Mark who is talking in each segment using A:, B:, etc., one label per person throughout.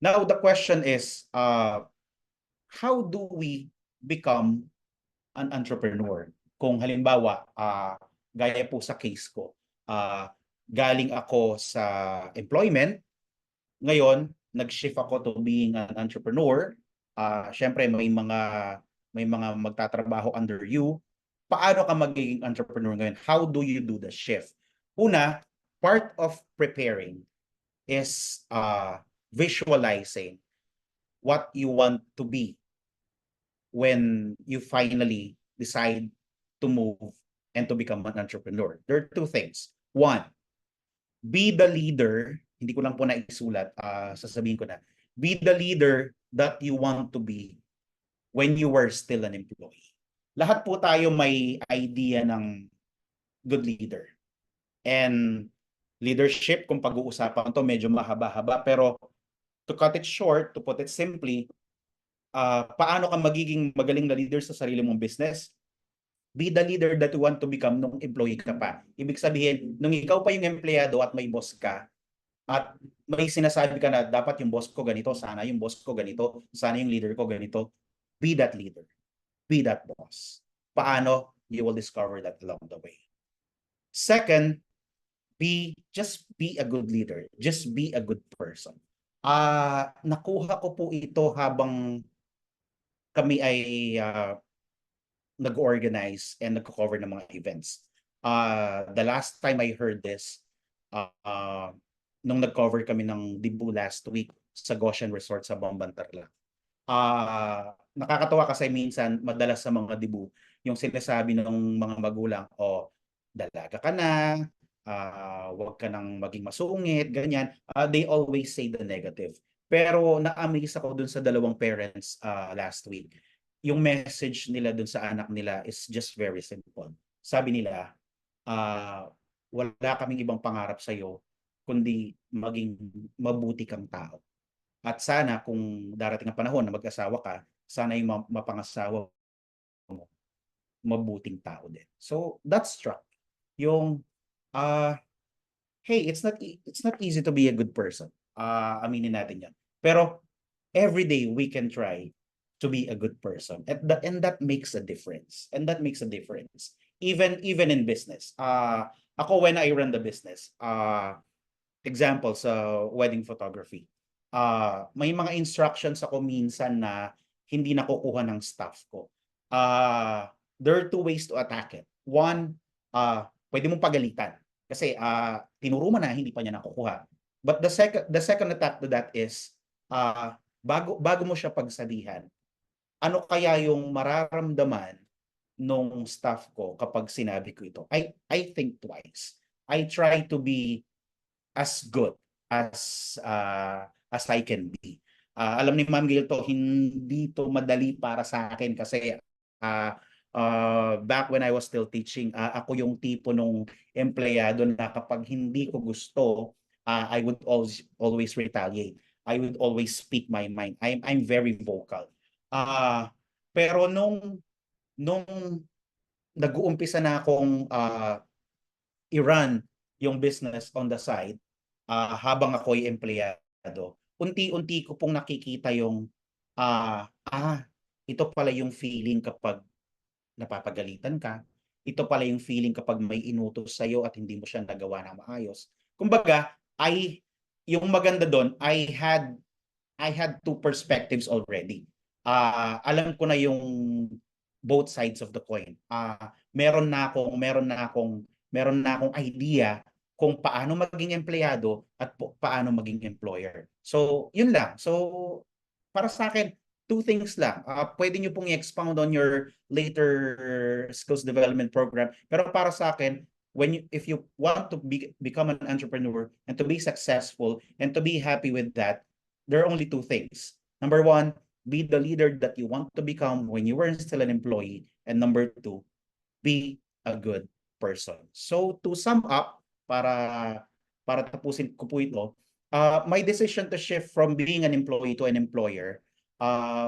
A: Now, the question is, how do we become an entrepreneur? Kung halimbawa, gaya po sa case ko, galing ako sa employment, ngayon, nag-shift ako to being an entrepreneur. Syempre, may mga magtatrabaho under you. Paano ka magiging entrepreneur ngayon? How do you do the shift? Una, part of preparing is visualizing what you want to be when you finally decide to move and to become an entrepreneur. There are two things. One, be the leader. Hindi ko lang po naisulat, sasabihin ko na. Be the leader that you want to be when you were still an employee. Lahat po tayo may idea ng good leader. And leadership, kung pag-uusapan to, medyo mahaba-haba. Pero to cut it short, to put it simply, paano ka magiging magaling na leader sa sarili mong business? Be the leader that you want to become nung employee ka pa. Ibig sabihin, nung ikaw pa yung empleyado at may boss ka, at may sinasabi ka na dapat yung boss ko ganito, sana yung boss ko ganito, sana yung leader ko ganito, be that leader. Be that boss. Paano? You will discover that along the way. Second, just be a good leader. Just be a good person. Nakuha ko po ito habang kami ay nag-organize and nag-cover ng mga events. The last time I heard this, nung nag-cover kami ng Dibu last week sa Goshen Resort sa Bambantarlac. Nakakatawa kasi minsan, madalas sa mga Dibu, yung sinasabi ng mga magulang, dalaga ka na, wag ka nang maging masungit, ganyan. They always say the negative. Pero na-amaze ako dun sa dalawang parents last week. Yung message nila dun sa anak nila is just very simple. Sabi nila, wala kaming ibang pangarap sa'yo, kundi maging mabuti kang tao. At sana kung darating ang panahon na mag-asawa ka, sana yung mapangasawa mo, mabuting tao din. So that struck yung hey, it's not easy to be a good person. Aminin natin 'yan. Pero every day we can try to be a good person. And that makes a difference. And that makes a difference. Even in business. Ako when I run the business, example sa wedding photography. May mga instructions ako minsan na hindi nakukuha ng staff ko. There are two ways to attack it. One, pwede mong pagalitan kasi tinuro mo na hindi pa niya nakukuha. But the second attack to that is bago mo siya pagsabihan, ano kaya yung mararamdaman nung staff ko kapag sinabi ko ito? I think twice. I try to be as good as I can be. Alam ni Ma'am Gail to, hindi to madali para sa akin kasi back when I was still teaching, ako yung tipo nung empleyado na kapag hindi ko gusto, I would always retaliate. I would always speak my mind. I'm very vocal. Pero nung nag-uumpisa na akong i-run yung business on the side, habang ako'y empleyado, unti-unti ko pong nakikita yung ito pala yung feeling kapag napapagalitan ka. Ito pala yung feeling kapag may inutos sa'yo at hindi mo siya nagawa na maayos. Kumbaga, yung maganda doon, I had two perspectives already. Alam ko na yung both sides of the coin. Meron na akong idea kung paano maging empleyado at paano maging employer. So, yun lang. So, para sa akin, two things lang. Pwede nyo pong i-expound on your later skills development program. Pero para sa akin, if you want to become an entrepreneur and to be successful and to be happy with that, there are only two things. Number one, be the leader that you want to become when you were still an employee. And number two, be a good person. So to sum up, para tapusin ko po ito, my decision to shift from being an employee to an employer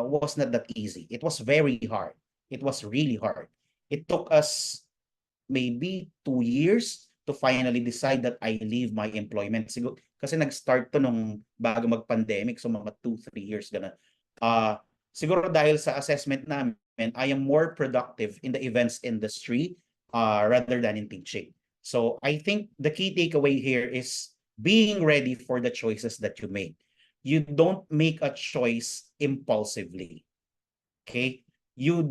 A: was not that easy. It was very hard. It was really hard. It took us maybe 2 years to finally decide that I leave my employment. Siguro, kasi nag-start to nung bago mag-pandemic, so mga 2-3 years ganun. Siguro dahil sa assessment namin, I am more productive in the events industry rather than in teaching. So I think the key takeaway here is being ready for the choices that you make. You don't make a choice impulsively. Okay? You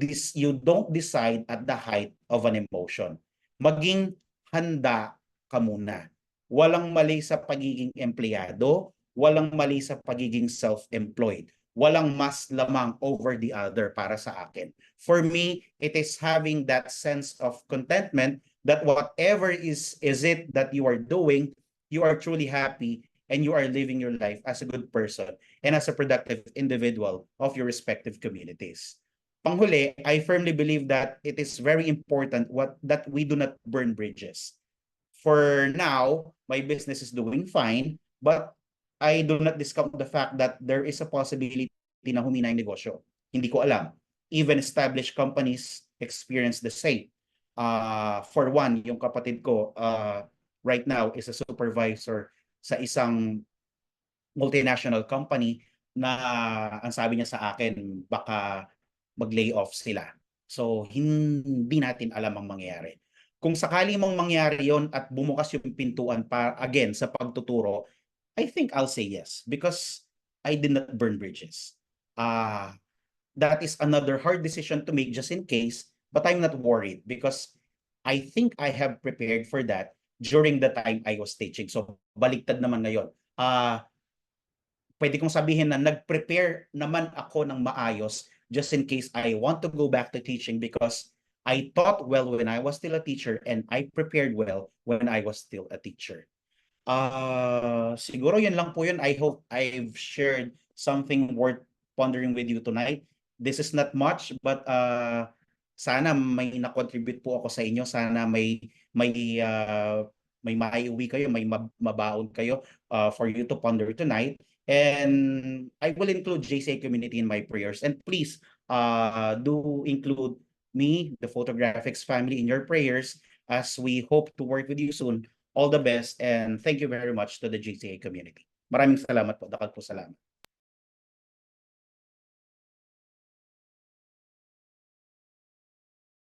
A: don't decide at the height of an emotion. Maging handa ka muna. Walang mali sa pagiging empleyado, walang mali sa pagiging self-employed. Walang mas lamang over the other para sa akin. For me, it is having that sense of contentment that whatever is it that you are doing, you are truly happy and you are living your life as a good person and as a productive individual of your respective communities. Panghuli, I firmly believe that it is very important that we do not burn bridges. For now, my business is doing fine, but I do not discount the fact that there is a possibility na humina yung negosyo. Hindi ko alam. Even established companies experience the same. For one, yung kapatid ko right now is a supervisor sa isang multinational company na ang sabi niya sa akin, baka mag-layoff sila. So, hindi natin alam ang mangyayari. Kung sakali mong mangyari yon at bumukas yung pintuan para again sa pagtuturo, I think I'll say yes because I did not burn bridges. That is another hard decision to make just in case, but I'm not worried because I think I have prepared for that during the time I was teaching. So, baliktad naman ngayon. Pwede kong sabihin na nag-prepare naman ako ng maayos just in case I want to go back to teaching because I taught well when I was still a teacher and I prepared well when I was still a teacher. Siguro yun lang po yun. I hope I've shared something worth pondering with you tonight. This is not much but sana may na-contribute po ako sa inyo. Sana may maiuwi kayo, may mabaon kayo for you to ponder tonight. And I will include JCA community in my prayers. And please do include me, the Photographics family, in your prayers as we hope to work with you soon. All the best and thank you very much to the JCA community. Maraming salamat po. Dakal po salamat.